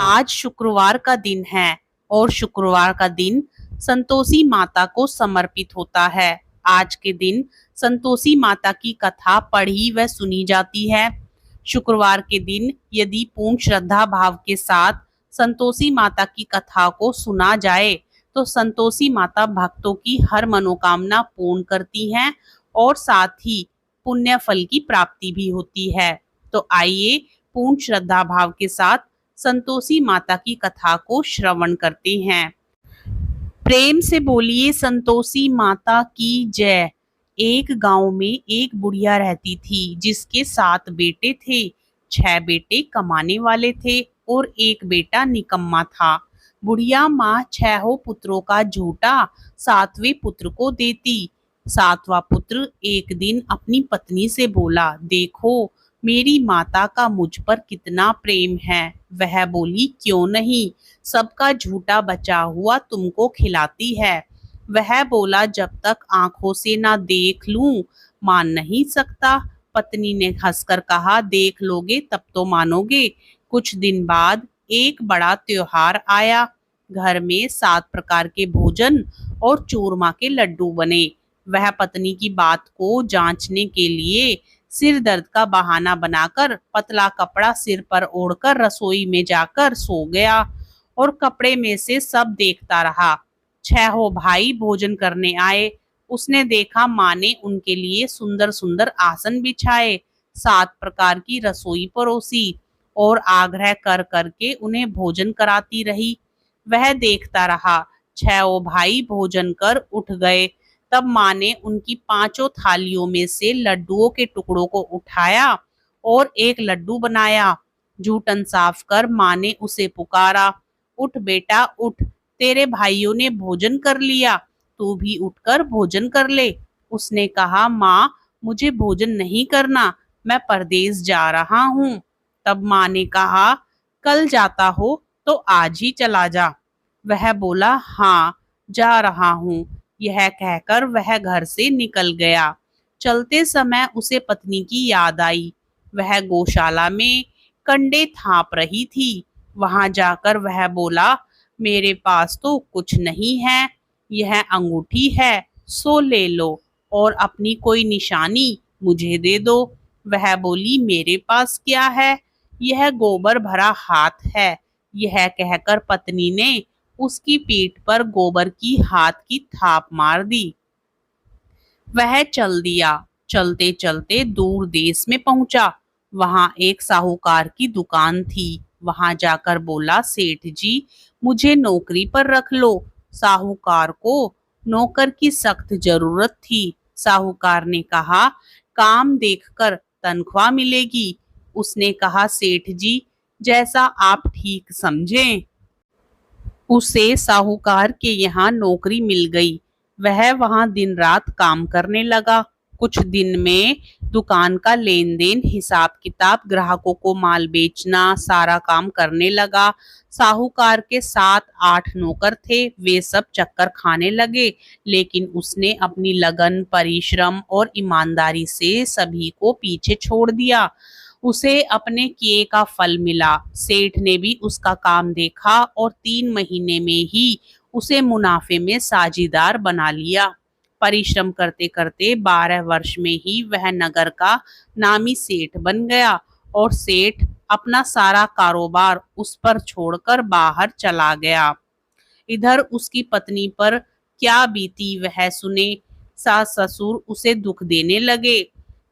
आज शुक्रवार का दिन है और शुक्रवार का दिन संतोषी माता को समर्पित होता है। आज के दिन संतोषी माता की कथा पढ़ी व सुनी जाती है। शुक्रवार के दिन यदि पूर्ण श्रद्धा भाव के साथ संतोषी माता की कथा को सुना जाए तो संतोषी माता भक्तों की हर मनोकामना पूर्ण करती हैं और साथ ही पुण्य फल की प्राप्ति भी होती है। तो आइए पूर्ण श्रद्धा भाव के साथ संतोषी माता की कथा को श्रवण करते हैं। प्रेम से बोलिए संतोषी माता की जय। एक गांव में एक बुढ़िया रहती थी जिसके 7 बेटे थे। 6 बेटे कमाने वाले थे और एक बेटा निकम्मा था। बुढ़िया माँ 6 पुत्रों का झूठा 7वें पुत्र को देती। 7वां पुत्र एक दिन अपनी पत्नी से बोला, देखो मेरी माता का मुझ पर कितना प्रेम है। वह बोली, क्यों नहीं, सबका झूठा बचा हुआ तुमको खिलाती है। वह बोला, जब तक आंखों से ना देख लूं मान नहीं सकता। पत्नी ने हंसकर कहा, देख लोगे तब तो मानोगे। कुछ दिन बाद एक बड़ा त्योहार आया। घर में 7 प्रकार के भोजन और चूरमा के लड्डू बने। वह पत्नी की बात को जांचने के लिए सिर दर्द का बहाना बनाकर पतला कपड़ा सिर पर ओढ़कर रसोई में जाकर सो गया और कपड़े में से सब देखता रहा। 6 भाई भोजन करने आए। उसने देखा माँ ने उनके लिए सुंदर सुंदर आसन बिछाए, 7 प्रकार की रसोई परोसी और आग्रह कर करके उन्हें भोजन कराती रही। वह देखता रहा। 6 भाई भोजन कर उठ गए। तब माँ ने उनकी 5 थालियों में से लड्डुओं के टुकड़ों को उठाया और एक लड्डू बनाया। जूठन साफ कर माँ ने उसे पुकारा, उठ बेटा उठ, तेरे भाइयों ने भोजन कर लिया, तू भी उठकर भोजन कर ले। उसने कहा, माँ मुझे भोजन नहीं करना, मैं परदेस जा रहा हूँ। तब माँ ने कहा, कल जाता हो तो आज ही चला जा। वह बोला, हाँ जा रहा हूँ। यह कहकर वह घर से निकल गया। चलते समय उसे पत्नी की याद आई। वह गौशाला में कंडे थाप रही थी। वहां जाकर वह बोला, मेरे पास तो कुछ नहीं है, यह अंगूठी है, सो ले लो और अपनी कोई निशानी मुझे दे दो। वह बोली, मेरे पास क्या है, यह गोबर भरा हाथ है। यह कहकर पत्नी ने उसकी पीठ पर गोबर की हाथ की थाप मार दी। वह चल दिया। चलते चलते दूर देश में पहुंचा। वहां एक साहूकार की दुकान थी। वहां जाकर बोला, सेठ जी मुझे नौकरी पर रख लो। साहूकार को नौकर की सख्त जरूरत थी। साहूकार ने कहा, काम देखकर तनख्वाह मिलेगी। उसने कहा, सेठ जी जैसा आप ठीक समझें। उसे साहूकार के यहाँ नौकरी मिल गई। वह वहां दिन रात काम करने लगा। कुछ दिन में दुकान का लेन देन, हिसाब किताब, ग्राहकों को माल बेचना, सारा काम करने लगा। साहूकार के 7-8 नौकर थे। वे सब चक्कर खाने लगे, लेकिन उसने अपनी लगन, परिश्रम और ईमानदारी से सभी को पीछे छोड़ दिया। उसे अपने किए का फल मिला। सेठ ने भी उसका काम देखा और 3 महीने में ही उसे मुनाफे में साझीदार बना लिया। परिश्रम करते करते 12 वर्ष में ही वह नगर का नामी सेठ बन गया और सेठ अपना सारा कारोबार उस पर छोड़कर बाहर चला गया। इधर उसकी पत्नी पर क्या बीती वह सुने। सास ससुर उसे दुख देने लगे।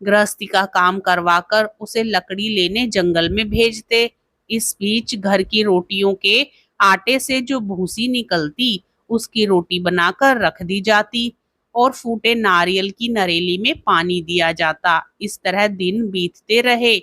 गृहस्थी का काम करवाकर उसे लकड़ी लेने जंगल में भेजते। इस बीच घर की रोटियों के आटे से जो भूसी निकलती उसकी रोटी बनाकर रख दी जाती और फूटे नारियल की नरेली में पानी दिया जाता। इस तरह दिन बीतते रहे।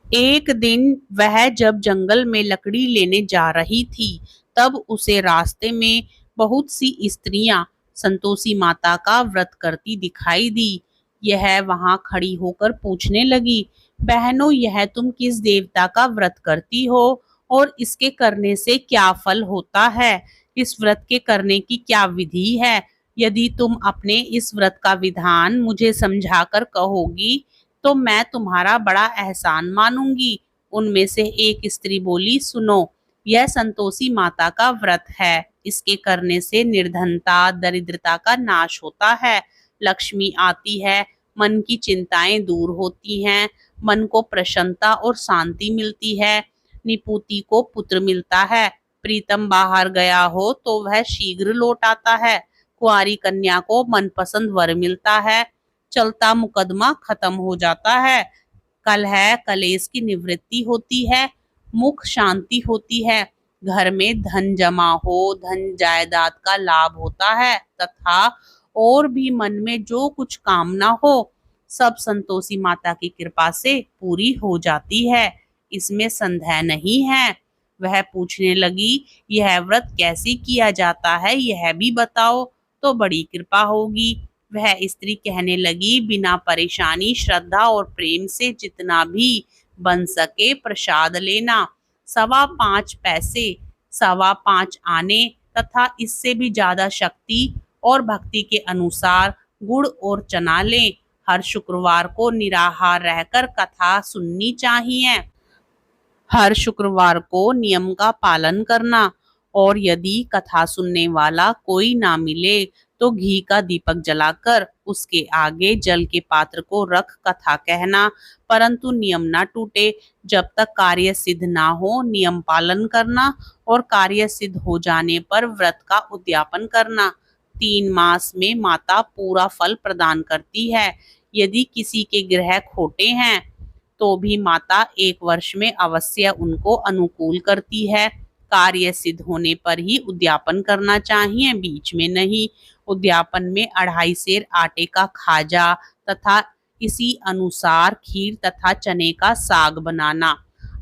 एक दिन वह जब जंगल में लकड़ी लेने जा रही थी तब उसे रास्ते में बहुत सी स्त्रियां संतोषी माता का व्रत करती दिखाई दी। यह वहां खड़ी होकर पूछने लगी, बहनों यह तुम किस देवता का व्रत करती हो और इसके करने से क्या फल होता है? इस व्रत के करने की क्या विधि है? यदि तुम अपने इस व्रत का विधान मुझे समझाकर कहोगी तो मैं तुम्हारा बड़ा एहसान मानूंगी। उनमें से एक स्त्री बोली, सुनो, यह संतोषी माता का व्रत है। इसके करने से निर्धनता, दरिद्रता का नाश होता है, लक्ष्मी आती है, मन की चिंताएं दूर होती हैं, मन को प्रसन्नता और शांति मिलती है, निपुति को पुत्र मिलता है, प्रीतम बाहर गया हो तो वह शीघ्र लौट आता है, कुंवारी कन्या को मनपसंद वर मिलता है, चलता मुकदमा खत्म हो जाता है, कलह कलेश की निवृत्ति होती है, मुख शांति होती है, घर में धन जमा हो, धन जायदाद का लाभ होता है तथा और भी मन में जो कुछ कामना हो सब संतोषी माता की कृपा से पूरी हो जाती है। इसमें संदेह नहीं है। वह पूछने लगी, यह व्रत कैसे किया जाता है, यह भी बताओ तो बड़ी कृपा होगी। वह स्त्री कहने लगी, बिना परेशानी, श्रद्धा और प्रेम से जितना भी बन सके प्रसाद लेना, 5.25 पैसे, 5.25 आने तथा इससे भी ज्यादा शक्ति और भक्ति के अनुसार गुड़ और चना लें। हर शुक्रवार को निराहार रहकर कथा सुननी चाहिए। हर शुक्रवार को नियम का पालन करना और यदि कथा सुनने वाला कोई ना मिले तो घी का दीपक जलाकर उसके आगे जल के पात्र को रख कथा कहना, परंतु नियम ना टूटे। जब तक कार्य सिद्ध ना हो नियम पालन करना और कार्य सिद्ध हो जाने पर व्रत का उद्यापन करना। 3 मास में माता पूरा फल प्रदान करती है। यदि किसी के ग्रह खोटे हैं तो भी माता 1 वर्ष में अवश्य उनको अनुकूल करती है। कार्य सिद्ध होने पर ही उद्यापन करना चाहिए, बीच में नहीं। उद्यापन में 2.5 सेर आटे का खाजा तथा इसी अनुसार खीर तथा चने का साग बनाना,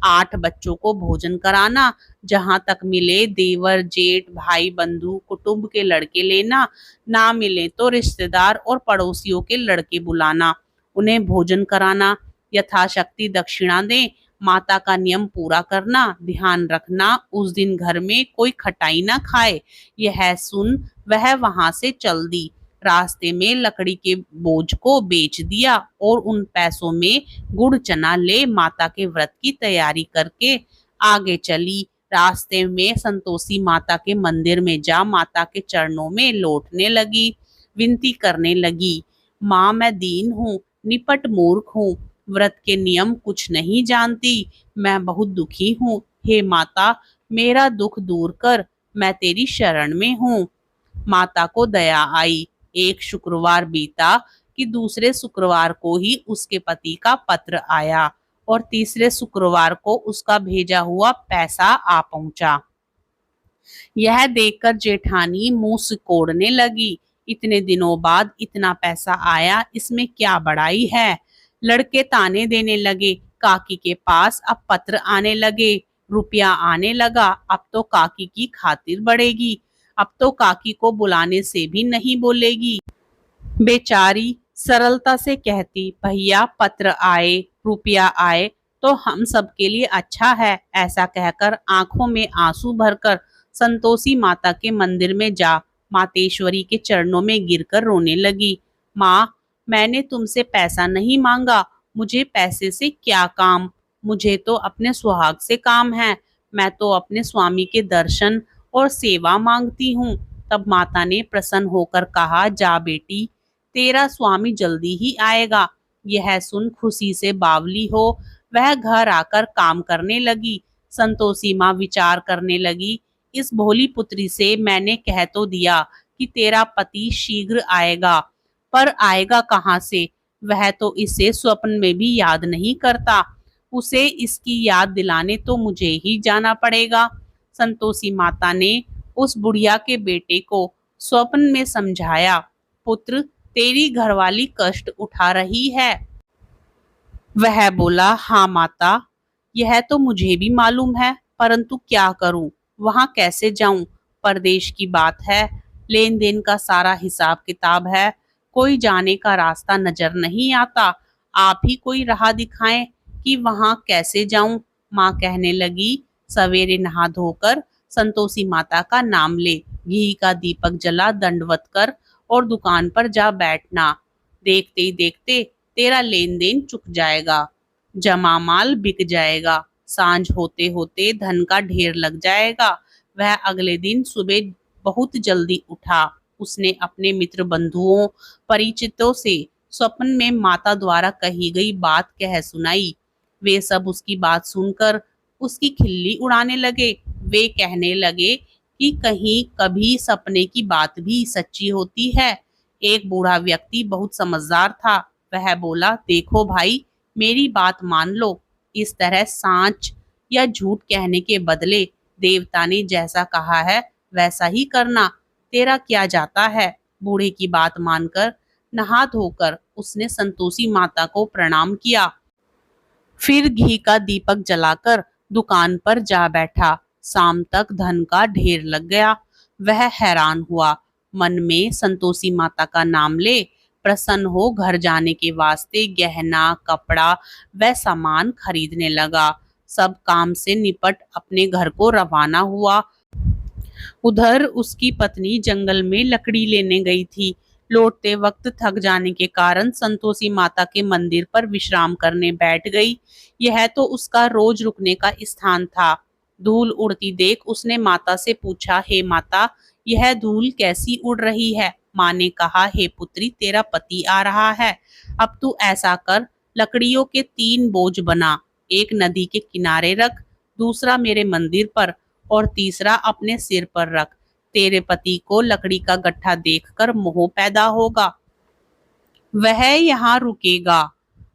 8 बच्चों को भोजन कराना, जहां तक मिले देवर जेठ भाई बंधु कुटुंब के लड़के लेना, ना मिले तो रिश्तेदार और पड़ोसियों के लड़के बुलाना, उन्हें भोजन कराना, यथाशक्ति दक्षिणा दें। माता का नियम पूरा करना, ध्यान रखना उस दिन घर में कोई खटाई ना खाए। यह सुन वह वहां से चल दी। रास्ते में लकड़ी के बोझ को बेच दिया और उन पैसों में गुड़ चना ले माता के व्रत की तैयारी करके आगे चली। रास्ते में संतोषी माता के मंदिर में जा माता के चरणों में लौटने लगी, विनती करने लगी, माँ मैं दीन हूँ, निपट मूर्ख हूँ, व्रत के नियम कुछ नहीं जानती, मैं बहुत दुखी हूँ, हे माता मेरा दुख दूर कर, मैं तेरी शरण में हूँ। माता को दया आई। एक शुक्रवार बीता कि दूसरे शुक्रवार को ही उसके पति का पत्र आया और तीसरे शुक्रवार को उसका भेजा हुआ पैसा आ पहुंचा। यह देखकर जेठानी मुंह सिकोड़ने लगी, इतने दिनों बाद इतना पैसा आया, इसमें क्या बड़ाई है। लड़के ताने देने लगे, काकी के पास अब पत्र आने लगे, रुपया आने लगा, अब तो काकी की खातिर बढ़ेगी, अब तो काकी को बुलाने से भी नहीं बोलेगी। बेचारी सरलता से कहती, भैया पत्र आए, रुपया आए तो हम सबके लिए अच्छा है। ऐसा कहकर आंखों में आंसू भरकर संतोषी माता के मंदिर में जा मातेश्वरी के चरणों में गिरकर रोने लगी। माँ, मैंने तुमसे पैसा नहीं मांगा, मुझे पैसे से क्या काम, मुझे तो अपने सुहाग से काम है, मैं तो अपने स्वामी के दर्शन और सेवा मांगती हूँ। तब माता ने प्रसन्न होकर कहा, जा बेटी, तेरा स्वामी जल्दी ही आएगा। यह सुन खुशी से बावली हो वह घर आकर काम करने लगी। संतोषी माँ विचार करने लगी, इस भोली पुत्री से मैंने कह तो दिया कि तेरा पति शीघ्र आएगा, पर आएगा कहाँ से, वह तो इसे स्वप्न में भी याद नहीं करता, उसे इसकी याद दिलाने तो मुझे ही जाना पड़ेगा। संतोषी माता ने उस बुढ़िया के बेटे को स्वप्न में समझाया, पुत्र तेरी घरवाली कष्ट उठा रही है। वह बोला, हाँ माता, यह तो मुझे भी मालूम है, परंतु क्या करूं, वहां कैसे जाऊं, परदेश की बात है, लेन देन का सारा हिसाब किताब है, कोई जाने का रास्ता नजर नहीं आता, आप ही कोई राह दिखाएं कि वहां कैसे जाऊं। माँ कहने लगी, सवेरे नहा धोकर संतोषी माता का नाम ले, घी का दीपक जला, दंडवत कर और दुकान पर जा बैठना, देखते ही देखते तेरा लेन देन चुक जाएगा, जमा माल बिक जाएगा, सांझ होते होते धन का ढेर लग जाएगा। वह अगले दिन सुबह बहुत जल्दी उठा। उसने अपने मित्र बंधुओं परिचितों से स्वप्न में माता द्वारा कही गई बात कह सुनाई। वे सब उसकी बात सुनकर उसकी खिल्ली उड़ाने लगे। वे कहने लगे कि कहीं कभी सपने की बात भी सच्ची होती है। एक बूढ़ा व्यक्ति बहुत समझदार था। वह बोला, देखो भाई, मेरी बात मान लो। इस तरह सांच या झूठ कहने के बदले देवता ने जैसा कहा है वैसा ही करना। तेरा क्या जाता है। बूढ़े की बात मानकर नहा धोकर उसने संतोषी माता को प्रणाम किया। फिर घी का दीपक जलाकर दुकान पर जा बैठा। शाम तक धन का ढेर लग गया। वह हैरान हुआ। मन में संतोषी माता का नाम ले प्रसन्न हो घर जाने के वास्ते गहना कपड़ा व सामान खरीदने लगा। सब काम से निपट अपने घर को रवाना हुआ। उधर उसकी पत्नी जंगल में लकड़ी लेने गई थी। लौटते वक्त थक जाने के कारण संतोषी माता के मंदिर पर विश्राम करने बैठ गई। यह तो उसका रोज रुकने का स्थान था। धूल उड़ती देख उसने माता से पूछा, हे माता, यह धूल कैसी उड़ रही है। माँ ने कहा, हे पुत्री, तेरा पति आ रहा है। अब तू ऐसा कर, लकड़ियों के 3 बोझ बना। एक नदी के किनारे रख, दूसरा मेरे मंदिर पर और तीसरा अपने सिर पर रख। तेरे पति को लकड़ी का गट्ठा देखकर मोह पैदा होगा। वह यहाँ रुकेगा,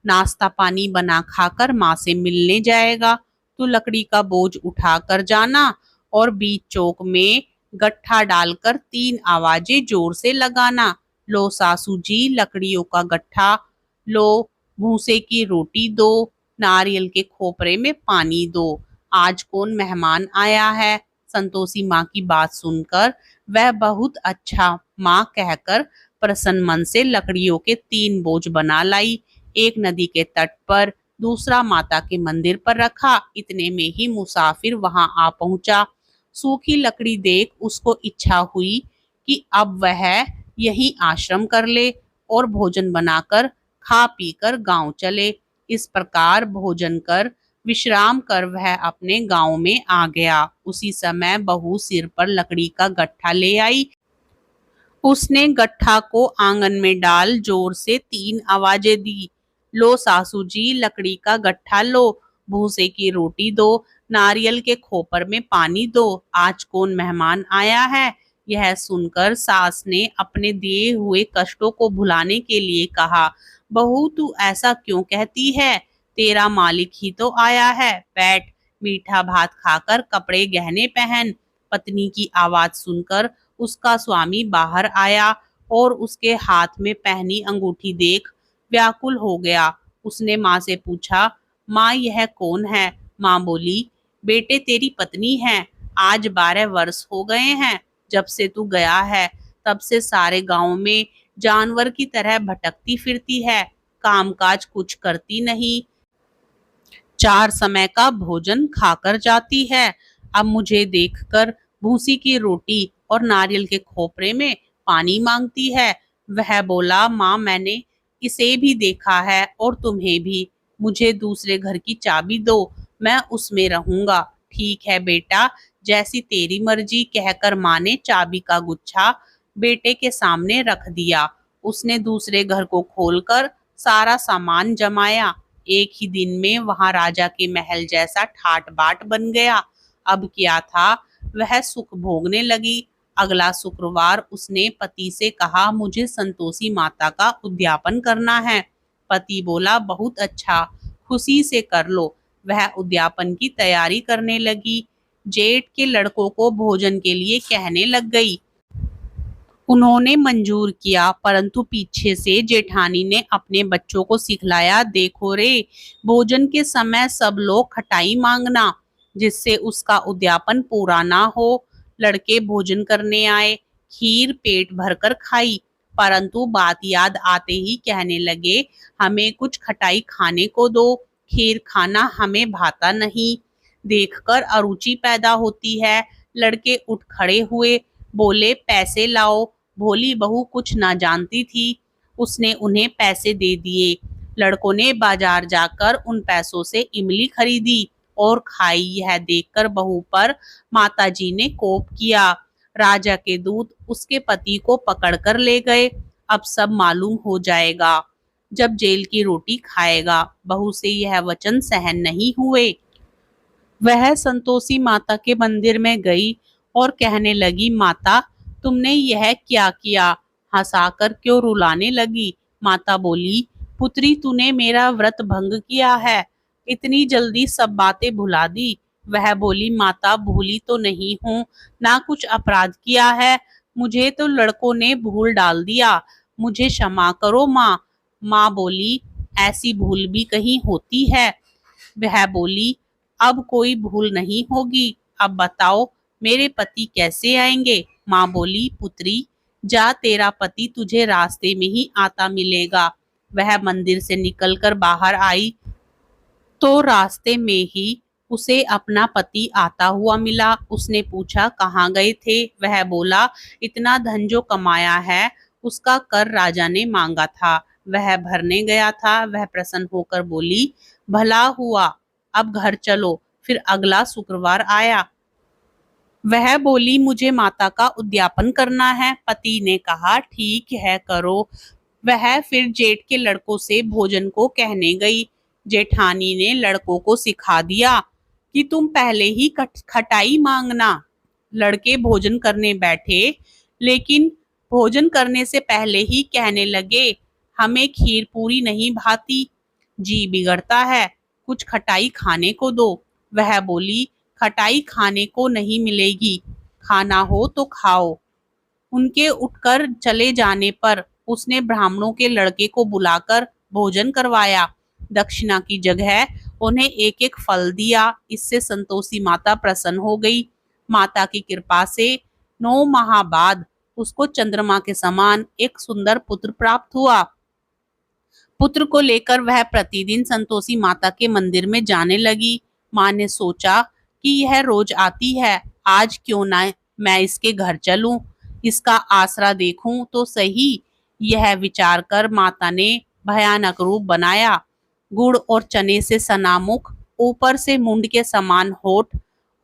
नाश्ता पानी बना खाकर माँ से मिलने जाएगा। तू लकड़ी का बोझ उठा कर जाना और बीच चौक में गट्ठा डालकर 3 आवाजें जोर से लगाना। लो सासू जी, लकड़ियों का गट्ठा। लो भूसे की रोटी दो। नारियल के खोपरे में पानी दो। आज कौन मेहमान आया है। संतोषी माँ की बात सुनकर वह बहुत अच्छा माँ कहकर प्रसन्न मन से लकड़ियों के 3 बोझ बना लाई। एक नदी के तट पर, दूसरा माता के मंदिर पर रखा। इतने में ही मुसाफिर वहां आ पहुंचा। सूखी लकड़ी देख उसको इच्छा हुई कि अब वह यहीं आश्रम कर ले और भोजन बनाकर खा पीकर गांव चले। इस प्रकार भोजन कर विश्राम कर वह अपने गांव में आ गया। उसी समय बहू सिर पर लकड़ी का गट्ठा ले आई। उसने गट्ठा को आंगन में डाल जोर से 3 आवाजें दी। लो सासू जी, लकड़ी का गट्ठा लो। भूसे की रोटी दो। नारियल के खोपर में पानी दो। आज कौन मेहमान आया है। यह सुनकर सास ने अपने दिए हुए कष्टों को भुलाने के लिए कहा, बहू तू ऐसा क्यों कहती है। तेरा मालिक ही तो आया है। बैठ, मीठा भात खाकर कपड़े गहने पहन। पत्नी की आवाज सुनकर उसका स्वामी बाहर आया और उसके हाथ में पहनी अंगूठी देख व्याकुल हो गया। उसने माँ से पूछा, माँ यह कौन है। माँ बोली, बेटे तेरी पत्नी है। आज 12 वर्ष हो गए हैं जब से तू गया है। तब से सारे गांव में जानवर की तरह भटकती फिरती है। कामकाज कुछ करती नहीं। 4 समय का भोजन खाकर जाती है। अब मुझे देखकर भूसी की रोटी और नारियल के खोपरे में पानी मांगती है। वह बोला, माँ मैंने इसे भी देखा है और तुम्हें भी। मुझे दूसरे घर की चाबी दो, मैं उसमें रहूंगा। ठीक है बेटा, जैसी तेरी मर्जी, कहकर माँ ने चाबी का गुच्छा बेटे के सामने रख दिया। उसने दूसरे घर को खोलकर सारा सामान जमाया। एक ही दिन में वहां राजा के महल जैसा ठाट बाट बन गया। अब क्या था, वह सुख भोगने लगी। अगला शुक्रवार उसने पति से कहा, मुझे संतोषी माता का उद्यापन करना है। पति बोला, बहुत अच्छा, खुशी से कर लो। वह उद्यापन की तैयारी करने लगी। जेठ के लड़कों को भोजन के लिए कहने लग गई। उन्होंने मंजूर किया, परंतु पीछे से जेठानी ने अपने बच्चों को सिखलाया, देखो रे, भोजन के समय सब लोग खटाई मांगना, जिससे उसका उद्यापन पूरा ना हो। लड़के भोजन करने आए। खीर पेट भरकर खाई, परंतु बात याद आते ही कहने लगे, हमें कुछ खटाई खाने को दो। खीर खाना हमें भाता नहीं। देखकर अरुचि पैदा होती है। लड़के उठ खड़े हुए, बोले, पैसे लाओ। भोली बहू कुछ ना जानती थी। उसने उन्हें पैसे दे दिए। लड़कों ने बाजार जाकर उन पैसों से इमली खरीदी और खाई। यह देखकर बहू पर माताजी ने कोप किया। राजा के दूत उसके पति को पकड़कर ले गए। अब सब मालूम हो जाएगा जब जेल की रोटी खाएगा। बहू से यह वचन सहन नहीं हुए। वह संतोषी माता के मंदिर में गई और कहने लगी, माता तुमने यह क्या किया? हंसाकर क्यों रुलाने लगी? माता बोली, पुत्री तूने मेरा व्रत भंग किया है, इतनी जल्दी सब बातें भुला दी। वह बोली, माता भूली तो नहीं हूँ, ना कुछ अपराध किया है, मुझे तो लड़कों ने भूल डाल दिया, मुझे क्षमा करो माँ। माँ बोली, ऐसी भूल भी कहीं होती है? वह बोली, अब कोई भूल नहीं होगी। अब बताओ मेरे पति कैसे आएंगे? माँ बोली, पुत्री जा, तेरा पति तुझे रास्ते में ही आता मिलेगा। वह मंदिर से निकलकर बाहर आई तो रास्ते में ही उसे अपना पति आता हुआ मिला। उसने पूछा, कहाँ गए थे? वह बोला, इतना धन जो कमाया है उसका कर राजा ने मांगा था, वह भरने गया था। वह प्रसन्न होकर बोली, भला हुआ, अब घर चलो। फिर अगला शुक्रवार आया। वह बोली, मुझे माता का उद्यापन करना है। पति ने कहा, ठीक है करो। वह फिर जेठ के लड़कों से भोजन को कहने गई। जेठानी ने लड़कों को सिखा दिया कि तुम पहले ही खटाई मांगना। लड़के भोजन करने बैठे, लेकिन भोजन करने से पहले ही कहने लगे, हमें खीर पूरी नहीं भाती, जी बिगड़ता है, कुछ खटाई खाने को दो। वह बोली, खटाई खाने को नहीं मिलेगी, खाना हो तो खाओ। उनके उठकर चले जाने पर उसने ब्राह्मणों के लड़के को बुलाकर भोजन करवाया। दक्षिणा की जगह उन्हें एक एक फल दिया। इससे संतोषी माता प्रसन्न हो गई। माता की कृपा से 9 माह बाद उसको चंद्रमा के समान एक सुंदर पुत्र प्राप्त हुआ। पुत्र को लेकर वह प्रतिदिन संतोषी माता के मंदिर में जाने लगी। माँ ने सोचा कि यह रोज आती है, आज क्यों ना मैं इसके घर चलूं, इसका आसरा देखूं तो सही। यह विचार कर माता ने भयानक रूप बनाया। गुड़ और चने से सना मुख, ऊपर से मुंड के समान होठ,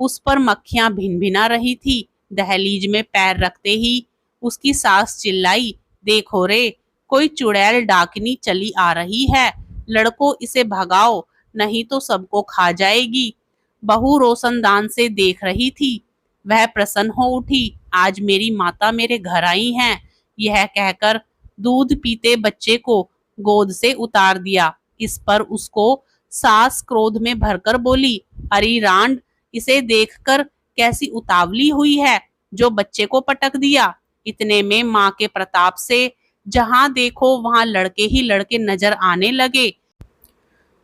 उस पर मक्खियां भिन भिना रही थी। दहलीज में पैर रखते ही उसकी सास चिल्लाई, देखो रे, कोई चुड़ैल डाकनी चली आ रही है, लड़कों इसे भगाओ, नहीं तो सबको खा जाएगी। बहू रोशनदान से देख रही थी। वह प्रसन्न हो उठी, आज मेरी माता मेरे घर आई हैं। यह कहकर दूध पीते बच्चे को गोद से उतार दिया। इस पर उसको सास क्रोध में भरकर बोली, अरे रांड, इसे देखकर कैसी उतावली हुई है, जो बच्चे को पटक दिया। इतने में माँ के प्रताप से जहां देखो वहां लड़के ही लड़के नजर आने लगे।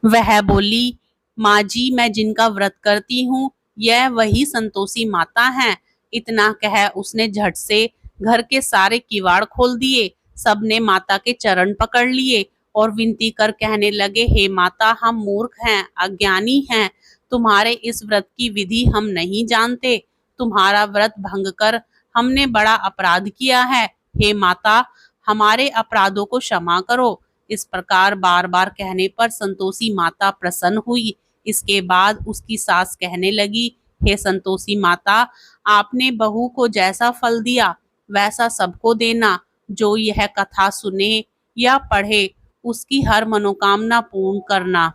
वह बोली, माँ जी, मैं जिनका व्रत करती हूँ यह वही संतोषी माता हैं। इतना कह उसने झट से घर के सारे किवाड़ खोल दिए। सबने माता के चरण पकड़ लिए और विनती कर कहने लगे, हे माता, हम मूर्ख हैं, अज्ञानी हैं, तुम्हारे इस व्रत की विधि हम नहीं जानते, तुम्हारा व्रत भंग कर हमने बड़ा अपराध किया है। हे माता, हमारे अपराधों को क्षमा करो। इस प्रकार बार बार कहने पर संतोषी माता प्रसन्न हुई। इसके बाद उसकी सास कहने लगी, हे संतोषी माता, आपने बहू को जैसा फल दिया वैसा सबको देना। जो यह कथा सुने या पढ़े उसकी हर मनोकामना पूर्ण करना।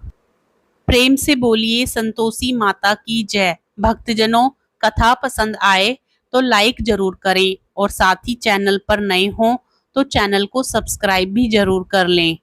प्रेम से बोलिए संतोषी माता की जय। भक्तजनों, कथा पसंद आए तो लाइक जरूर करें और साथ ही चैनल पर नए हों तो चैनल को सब्सक्राइब भी जरूर कर लें।